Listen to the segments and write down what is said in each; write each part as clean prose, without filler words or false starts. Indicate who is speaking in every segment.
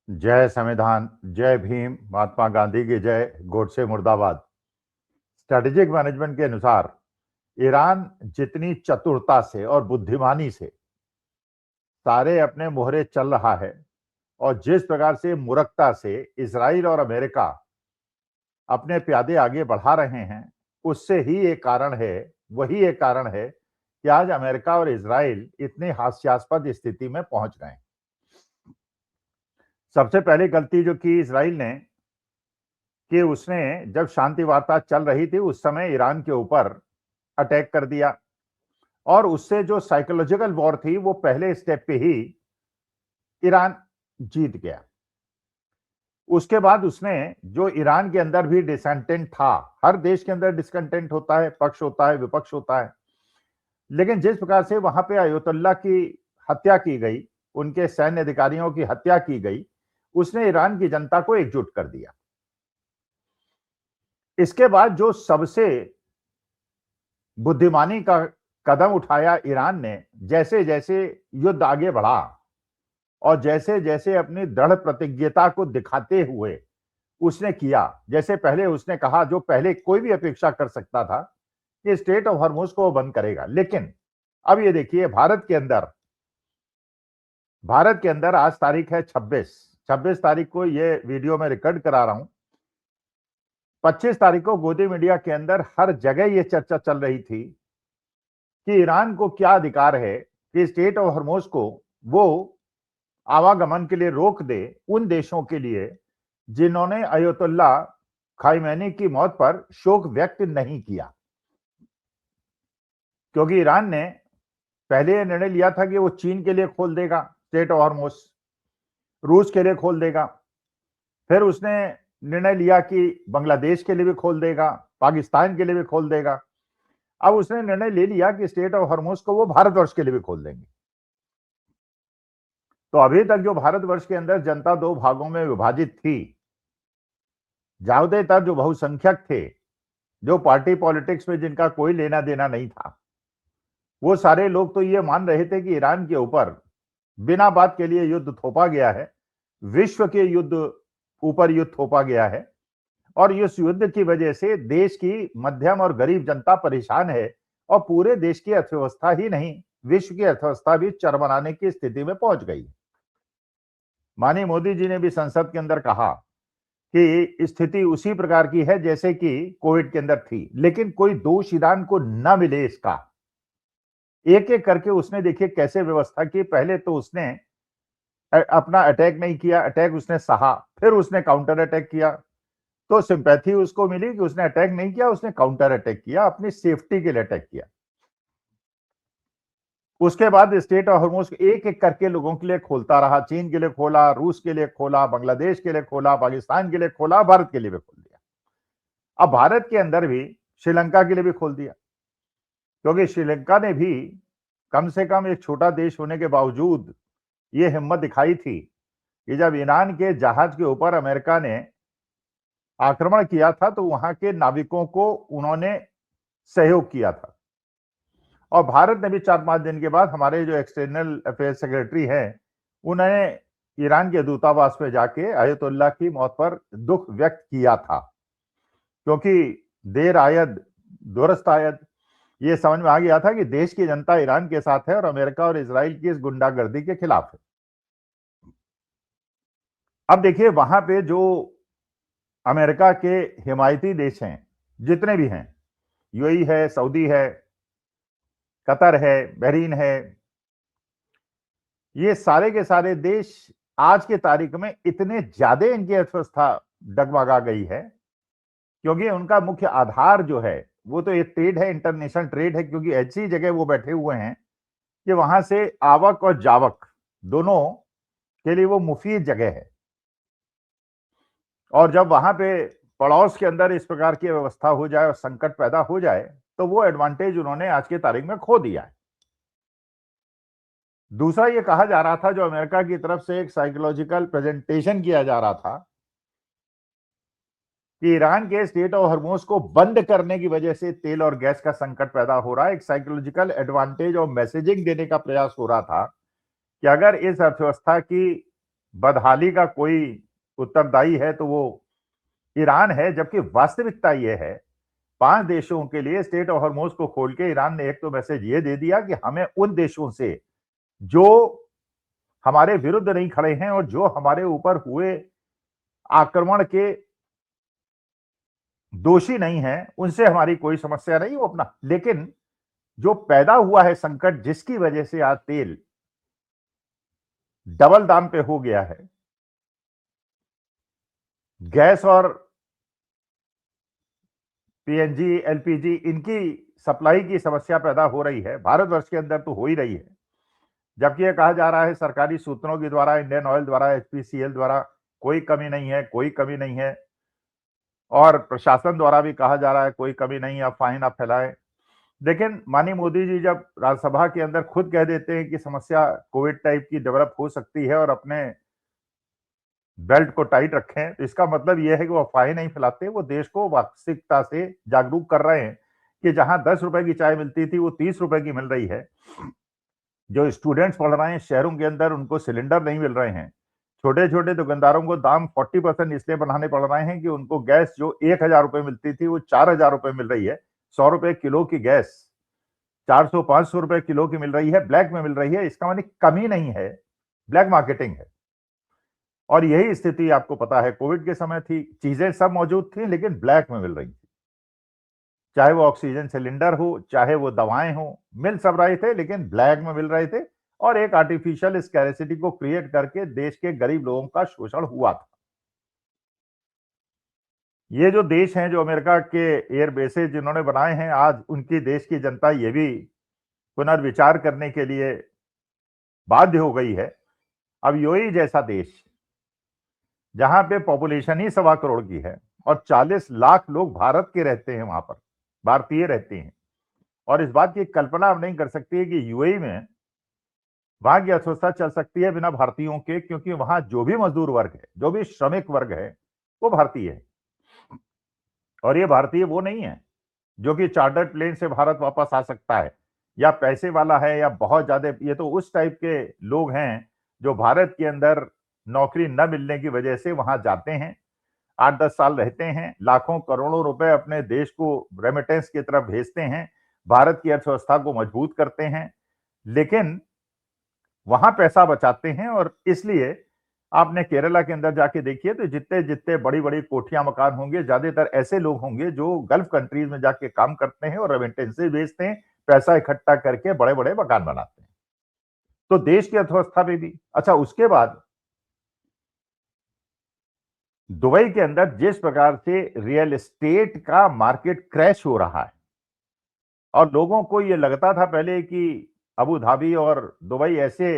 Speaker 1: जय संविधान, जय भीम, महात्मा गांधी की जय, गोडसे मुर्दाबाद। स्ट्रेटेजिक मैनेजमेंट के अनुसार ईरान जितनी चतुरता से और बुद्धिमानी से सारे अपने मोहरे चल रहा है और जिस प्रकार से मूर्खता से इजराइल और अमेरिका अपने प्यादे आगे बढ़ा रहे हैं, उससे ही एक कारण है, वही एक कारण है कि आज अमेरिका और इजराइल इतनी हास्यास्पद स्थिति में पहुंच गए। सबसे पहली गलती जो की इजराइल ने कि उसने जब शांति वार्ता चल रही थी उस समय ईरान के ऊपर अटैक कर दिया और उससे जो साइकोलॉजिकल वॉर थी वो पहले स्टेप पे ही ईरान जीत गया। उसके बाद उसने जो ईरान के अंदर भी डिसकंटेंट था, हर देश के अंदर डिसकंटेंट होता है, पक्ष होता है, विपक्ष होता है, लेकिन जिस प्रकार से वहां पे अयतुल्ला की हत्या की गई, उनके सैन्य अधिकारियों की हत्या की गई, उसने ईरान की जनता को एकजुट कर दिया। इसके बाद जो सबसे बुद्धिमानी का कदम उठाया ईरान ने, जैसे जैसे युद्ध आगे बढ़ा और जैसे जैसे अपनी दृढ़ प्रतिज्ञता को दिखाते हुए उसने किया, जैसे पहले उसने कहा, जो पहले कोई भी अपेक्षा कर सकता था कि स्ट्रेट ऑफ हॉर्मुज को वो बंद करेगा, लेकिन अब ये देखिए भारत के अंदर आज तारीख है 26 तारीख को ये वीडियो में रिकॉर्ड करा रहा हूं। 25 तारीख को गोदी मीडिया के अंदर हर जगह ये चर्चा चल रही थी कि ईरान को क्या अधिकार है कि स्टेट ऑफ हॉर्मुज को वो आवागमन के लिए रोक दे उन देशों के लिए जिन्होंने अयतुल्ला खामेनी की मौत पर शोक व्यक्त नहीं किया, क्योंकि ईरान ने पहले यह निर्णय लिया था कि वो चीन के लिए खोल देगा स्टेट ऑफ हॉर्मुज, रूस के लिए खोल देगा, फिर उसने निर्णय लिया कि बांग्लादेश के लिए भी खोल देगा, पाकिस्तान के लिए भी खोल देगा। अब उसने निर्णय ले लिया कि स्टेट ऑफ हॉर्मुज को वो भारतवर्ष के लिए भी खोल देंगे। तो अभी तक जो भारतवर्ष के अंदर जनता दो भागों में विभाजित थी, ज्यादातर जो बहुसंख्यक थे, जो पार्टी पॉलिटिक्स में जिनका कोई लेना देना नहीं था, वो सारे लोग तो ये मान रहे थे कि ईरान के ऊपर बिना बात के लिए युद्ध थोपा गया है, विश्व के युद्ध ऊपर युद्ध थोपा गया है और इस युद्ध की वजह से देश की मध्यम और गरीब जनता परेशान है और पूरे देश की अर्थव्यवस्था ही नहीं, विश्व की अर्थव्यवस्था भी चरमराने की स्थिति में पहुंच गई। माननीय मोदी जी ने भी संसद के अंदर कहा कि स्थिति उसी प्रकार की है जैसे कि कोविड के अंदर थी, लेकिन कोई दोष ईरान को न मिले इसका। एक एक करके उसने देखिए कैसे व्यवस्था की। पहले तो उसने अपना अटैक नहीं किया, अटैक उसने सहा, फिर उसने काउंटर अटैक किया, तो सिंपैथी उसको मिली कि उसने अटैक नहीं किया, उसने काउंटर अटैक किया, अपनी सेफ्टी के लिए अटैक किया। उसके बाद स्टेट ऑफ हॉर्मुज एक एक करके लोगों के लिए खोलता रहा, चीन के लिए खोला, रूस के लिए खोला, बांग्लादेश के लिए खोला, पाकिस्तान के लिए खोला, भारत के लिए भी खोल दिया। अब भारत के अंदर भी श्रीलंका के लिए भी खोल दिया, क्योंकि श्रीलंका ने भी कम से कम एक छोटा देश होने के बावजूद ये हिम्मत दिखाई थी कि जब ईरान के जहाज के ऊपर अमेरिका ने आक्रमण किया था तो वहां के नाविकों को उन्होंने सहयोग किया था और भारत ने भी 4-5 दिन के बाद, हमारे जो एक्सटर्नल अफेयर सेक्रेटरी हैं, उन्होंने ईरान के दूतावास में जाके अयतुल्ला की मौत पर दुख व्यक्त किया था, क्योंकि देर आयद दुरुस्त आयद, ये समझ में आ गया था कि देश की जनता ईरान के साथ है और अमेरिका और इजराइल की इस गुंडागर्दी के खिलाफ है। अब देखिए वहां पे जो अमेरिका के हिमायती देश हैं, जितने भी हैं, यूएई है, सऊदी है, कतर है, बहरीन है, ये सारे के सारे देश आज के तारीख में इतने ज्यादा इनकी अर्थव्यवस्था डगमगा गई है, क्योंकि उनका मुख्य आधार जो है वो तो ये ट्रेड है, इंटरनेशनल ट्रेड है, क्योंकि ऐसी जगह वो बैठे हुए हैं कि वहां से आवक और जावक दोनों के लिए वो मुफीद जगह है। और जब वहां पे पड़ोस के अंदर इस प्रकार की व्यवस्था हो जाए और संकट पैदा हो जाए, तो वो एडवांटेज उन्होंने आज की तारीख में खो दिया है। दूसरा ये कहा जा रहा था, जो अमेरिका की तरफ से एक साइकोलॉजिकल प्रेजेंटेशन किया जा रहा था कि ईरान के स्टेट ऑफ हॉर्मुज को बंद करने की वजह से तेल और गैस का संकट पैदा हो रहा है। एक साइकोलॉजिकल एडवांटेज और मैसेजिंग देने का प्रयास हो रहा था कि अगर इस अर्थव्यवस्था की बदहाली का कोई उत्तरदायी है तो वो ईरान है, जबकि वास्तविकता ये है 5 देशों के लिए स्टेट ऑफ हॉर्मोज को खोल के ईरान ने एक तो मैसेज ये दे दिया कि हमें उन देशों से जो हमारे विरुद्ध नहीं खड़े हैं और जो हमारे ऊपर हुए आक्रमण के दोषी नहीं है, उनसे हमारी कोई समस्या नहीं, वो अपना। लेकिन जो पैदा हुआ है संकट, जिसकी वजह से आज तेल डबल दाम पे हो गया है, गैस और पीएनजी, एलपीजी, इनकी सप्लाई की समस्या पैदा हो रही है, भारतवर्ष के अंदर तो हो ही रही है। जबकि यह कहा जा रहा है सरकारी सूत्रों के द्वारा, इंडियन ऑयल द्वारा, एचपीसीएल द्वारा, कोई कमी नहीं है, कोई कमी नहीं है, और प्रशासन द्वारा भी कहा जा रहा है कोई कमी नहीं, आप फाइन आप फैलाएं। लेकिन माननीय मोदी जी जब राज्यसभा के अंदर खुद कह देते हैं कि समस्या कोविड टाइप की डेवलप हो सकती है और अपने बेल्ट को टाइट रखें, तो इसका मतलब यह है कि वो अफवाहें नहीं फैलाते, वो देश को वास्तविकता से जागरूक कर रहे हैं कि जहां 10 रुपए की चाय मिलती थी वो 30 रुपए की मिल रही है। जो स्टूडेंट्स पढ़ रहे हैं शहरों के अंदर, उनको सिलेंडर नहीं मिल रहे हैं। छोटे छोटे दुकानदारों को दाम 40% इसलिए बढ़ाने पड़ रहे हैं कि उनको गैस जो 1,000 रुपए मिलती थी वो 4,000 रुपए मिल रही है। 100 रुपए किलो की गैस 400-500 रुपए किलो की मिल रही है, ब्लैक में मिल रही है। इसका मानी कमी नहीं है, ब्लैक मार्केटिंग है। और यही स्थिति आपको पता है कोविड के समय थी, चीजें सब मौजूद थी लेकिन ब्लैक में मिल रही थी। चाहे वो ऑक्सीजन सिलेंडर हो, चाहे वो दवाएं हो, मिल सब रहे थे लेकिन ब्लैक में मिल रहे थे, और एक आर्टिफिशियल स्कैरेसिटी को क्रिएट करके देश के गरीब लोगों का शोषण हुआ था। ये जो देश हैं, जो अमेरिका के एयर बेसेस जिन्होंने बनाए हैं, आज उनकी देश की जनता ये भी पुनर्विचार करने के लिए बाध्य हो गई है। अब यूएई जैसा देश, जहां पे पॉपुलेशन ही 1.25 करोड़ की है और 40 लाख लोग भारत के रहते हैं, वहां पर भारतीय रहते हैं, और इस बात की कल्पना आप नहीं कर सकती कि यूएई में वहां की अर्थव्यवस्था चल सकती है बिना भारतीयों के, क्योंकि वहां जो भी मजदूर वर्ग है, जो भी श्रमिक वर्ग है, वो भारतीय है। और ये भारतीय वो नहीं है जो कि चार्टर्ड प्लेन से भारत वापस आ सकता है, या पैसे वाला है, या बहुत ज्यादा, ये तो उस टाइप के लोग हैं जो भारत के अंदर नौकरी न मिलने की वजह से वहां जाते हैं, 8-10 साल रहते हैं, लाखों करोड़ों रुपए अपने देश को रेमिटेंस की तरफ भेजते हैं, भारत की अर्थव्यवस्था को मजबूत करते हैं, लेकिन वहां पैसा बचाते हैं। और इसलिए आपने केरला के अंदर जाके देखिए तो जितने जितने बड़ी बड़ी कोठियां मकान होंगे, ज्यादातर ऐसे लोग होंगे जो गल्फ कंट्रीज में जाके काम करते हैं और रेमिटेंसेस भेजते हैं, पैसा इकट्ठा करके बड़े बड़े मकान बनाते हैं। तो देश की अर्थव्यवस्था पे भी अच्छा। उसके बाद दुबई के अंदर जिस प्रकार से रियल एस्टेट का मार्केट क्रैश हो रहा है, और लोगों को ये लगता था पहले कि अबू धाबी और दुबई ऐसे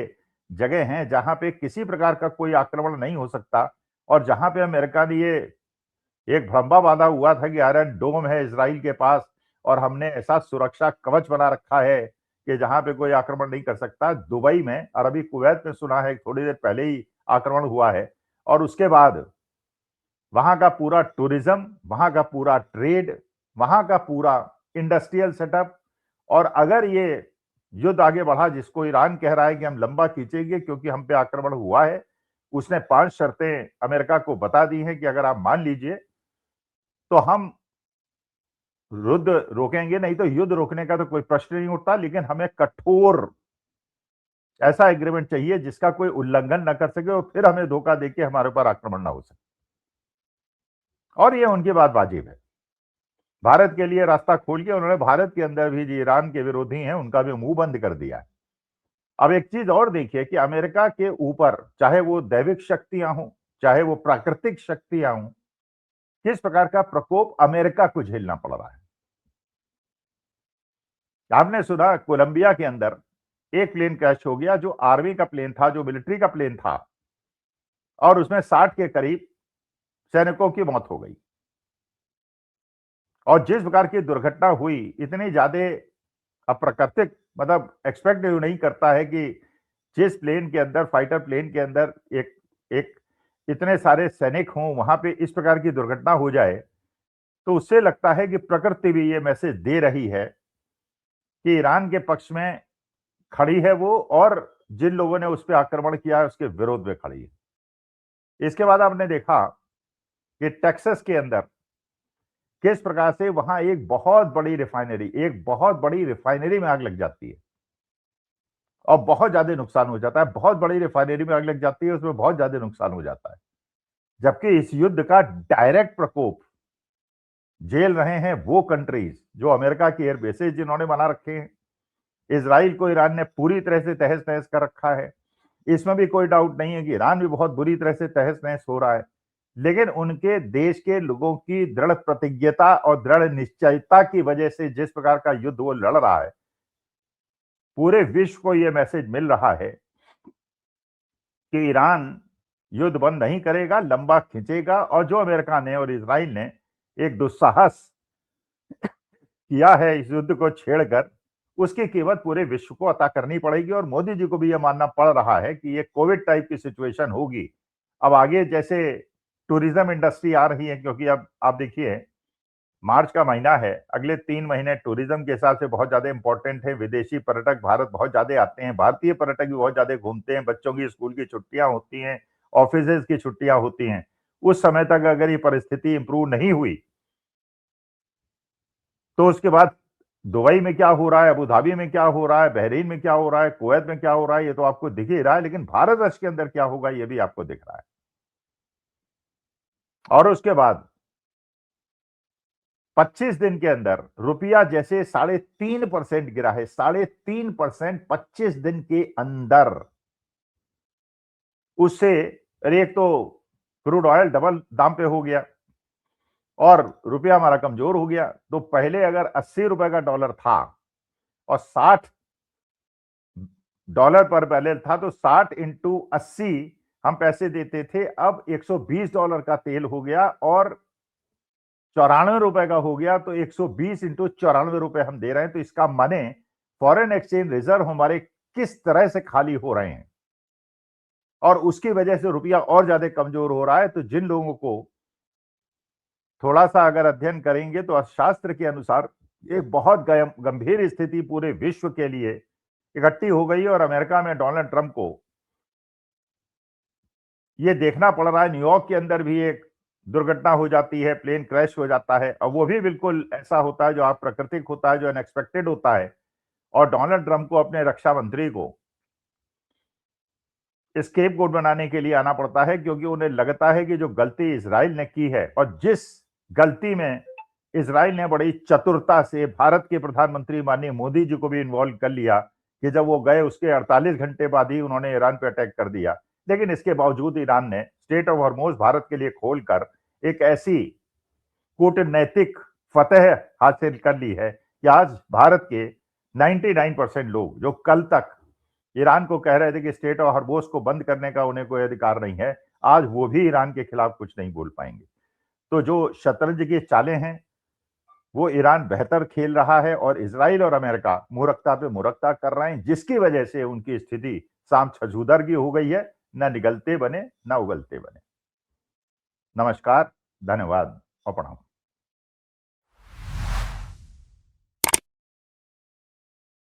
Speaker 1: जगह हैं जहां पे किसी प्रकार का कोई आक्रमण नहीं हो सकता, और जहां पे अमेरिका ने ये एक भ्रम्बा बांधा हुआ था कि आयरन डोम है इसराइल के पास, और हमने ऐसा सुरक्षा कवच बना रखा है कि जहां पे कोई आक्रमण नहीं कर सकता। दुबई में और अभी कुवैत में सुना है थोड़ी देर पहले ही आक्रमण हुआ है, और उसके बाद वहां का पूरा टूरिज्म, वहां का पूरा ट्रेड, वहां का पूरा इंडस्ट्रियल सेटअप। और अगर ये युद्ध आगे बढ़ा, जिसको ईरान कह रहा है कि हम लंबा खींचेंगे क्योंकि हम पे आक्रमण हुआ है, उसने 5 शर्तें अमेरिका को बता दी हैं कि अगर आप मान लीजिए तो हम युद्ध रोकेंगे, नहीं तो युद्ध रोकने का तो कोई प्रश्न नहीं उठता, लेकिन हमें कठोर ऐसा एग्रीमेंट चाहिए जिसका कोई उल्लंघन न कर सके और फिर हमें धोखा देके हमारे ऊपर आक्रमण ना हो सके। और ये उनकी बात वाजिब है। भारत के लिए रास्ता खोल के उन्होंने भारत के अंदर भी जो ईरान के विरोधी हैं उनका भी मुंह बंद कर दिया है। अब एक चीज और देखिए कि अमेरिका के ऊपर, चाहे वो दैविक शक्तियां हों, चाहे वो प्राकृतिक शक्तियां हों, किस प्रकार का प्रकोप अमेरिका को झेलना पड़ रहा है। आपने सुना कोलंबिया के अंदर एक प्लेन क्रैश हो गया, जो आर्मी का प्लेन था, जो मिलिट्री का प्लेन था, और उसमें 60 के करीब सैनिकों की मौत हो गई। और जिस प्रकार की दुर्घटना हुई, इतनी ज्यादा अप्राकृतिक, मतलब एक्सपेक्ट नहीं करता है कि जिस प्लेन के अंदर, फाइटर प्लेन के अंदर एक एक इतने सारे सैनिक हों, वहां पे इस प्रकार की दुर्घटना हो जाए, तो उससे लगता है कि प्रकृति भी ये मैसेज दे रही है कि ईरान के पक्ष में खड़ी है वो, और जिन लोगों ने उस पर आक्रमण किया है उसके विरोध में खड़ी है। इसके बाद आपने देखा कि टेक्सास के अंदर किस प्रकार से वहां एक बहुत बड़ी रिफाइनरी में आग लग जाती है और बहुत ज्यादा नुकसान हो जाता है। बहुत बड़ी रिफाइनरी में आग लग जाती है, उसमें बहुत ज्यादा नुकसान हो जाता है। जबकि इस युद्ध का डायरेक्ट प्रकोप झेल रहे हैं वो कंट्रीज जो अमेरिका की एयर बेसेस जिन्होंने बना रखे हैं। इजराइल को ईरान ने पूरी तरह से तहस नहस कर रखा है। इसमें भी कोई डाउट नहीं है कि ईरान भी बहुत बुरी तरह से तहस नहस हो रहा है। लेकिन उनके देश के लोगों की दृढ़ प्रतिज्ञता और दृढ़ निश्चयता की वजह से जिस प्रकार का युद्ध वो लड़ रहा है, पूरे विश्व को यह मैसेज मिल रहा है कि ईरान युद्ध बंद नहीं करेगा, लंबा खींचेगा। और जो अमेरिका ने और इजराइल ने एक दुस्साहस किया है इस युद्ध को छेड़कर, उसकी कीमत पूरे विश्व को अता करनी पड़ेगी। और मोदी जी को भी यह मानना पड़ रहा है कि ये कोविड टाइप की सिचुएशन होगी। अब आगे जैसे टूरिज्म इंडस्ट्री आ रही है, क्योंकि अब आप देखिए मार्च का महीना है, अगले 3 महीने टूरिज्म के हिसाब से बहुत ज्यादा इंपॉर्टेंट है। विदेशी पर्यटक भारत बहुत ज्यादा आते हैं, भारतीय पर्यटक भी बहुत ज्यादा घूमते हैं। बच्चों की स्कूल की छुट्टियां होती हैं, ऑफिस की छुट्टियां होती हैं। उस समय तक अगर ये परिस्थिति इंप्रूव नहीं हुई तो उसके बाद दुबई में क्या हो रहा है, अबू धाबी में क्या हो रहा है, बहरीन में क्या हो रहा है, कुवैत में क्या हो रहा है, ये तो आपको दिख ही रहा है। लेकिन भारतवर्ष के अंदर क्या होगा ये भी आपको दिख रहा है। और उसके बाद 25 दिन के अंदर रुपया जैसे 3.5% गिरा है, 3.5% 25 दिन के अंदर। उससे एक तो क्रूड ऑयल डबल दाम पे हो गया और रुपया हमारा कमजोर हो गया। तो पहले अगर 80 रुपए का डॉलर था और $60 पर बैरल था, तो 60 इंटू 80 हम पैसे देते थे। अब $120 का तेल हो गया और 94 रुपए का हो गया, तो 120 इंटू 94 रुपए हम दे रहे हैं। तो इसका माने फॉरेन एक्सचेंज रिजर्व हमारे किस तरह से खाली हो रहे हैं और उसकी वजह से रुपया और ज्यादा कमजोर हो रहा है। तो जिन लोगों को थोड़ा सा अगर अध्ययन करेंगे तो अर्थशास्त्र के अनुसार एक बहुत गंभीर स्थिति पूरे विश्व के लिए इकट्ठी हो गई। और अमेरिका में डोनाल्ड ट्रंप को यह देखना पड़ रहा है। न्यूयॉर्क के अंदर भी एक दुर्घटना हो जाती है, प्लेन क्रैश हो जाता है, और वो भी बिल्कुल ऐसा होता है जो अप्राकृतिक होता है, जो अनएक्सपेक्टेड होता है। और डोनाल्ड ट्रंप को अपने रक्षा मंत्री को स्केपगोट बनाने के लिए आना पड़ता है, क्योंकि उन्हें लगता है कि जो गलती इजराइल ने की है, और जिस गलती में इजराइल ने बड़ी चतुरता से भारत के प्रधानमंत्री माननीय मोदी जी को भी इन्वॉल्व कर लिया, कि जब वो गए उसके 48 घंटे बाद ही उन्होंने ईरान पे अटैक कर दिया। लेकिन इसके बावजूद ईरान ने स्टेट ऑफ हॉर्मोज भारत के लिए खोलकर एक ऐसी कूटनैतिक फतह हासिल कर ली है कि आज भारत के 99% लोग जो कल तक ईरान को कह रहे थे कि स्टेट ऑफ हॉर्मोज को बंद करने का उन्हें कोई अधिकार नहीं है, आज वो भी ईरान के खिलाफ कुछ नहीं बोल पाएंगे। तो जो शतरंज की चालें हैं वो ईरान बेहतर खेल रहा है और इजराइल और अमेरिका मूर्खता पे मूर्खता कर रहे हैं, जिसकी वजह से उनकी स्थिति साम छजूदर की हो गई है। न निगलते बने न उगलते बने। नमस्कार, धन्यवाद और प्रणाम।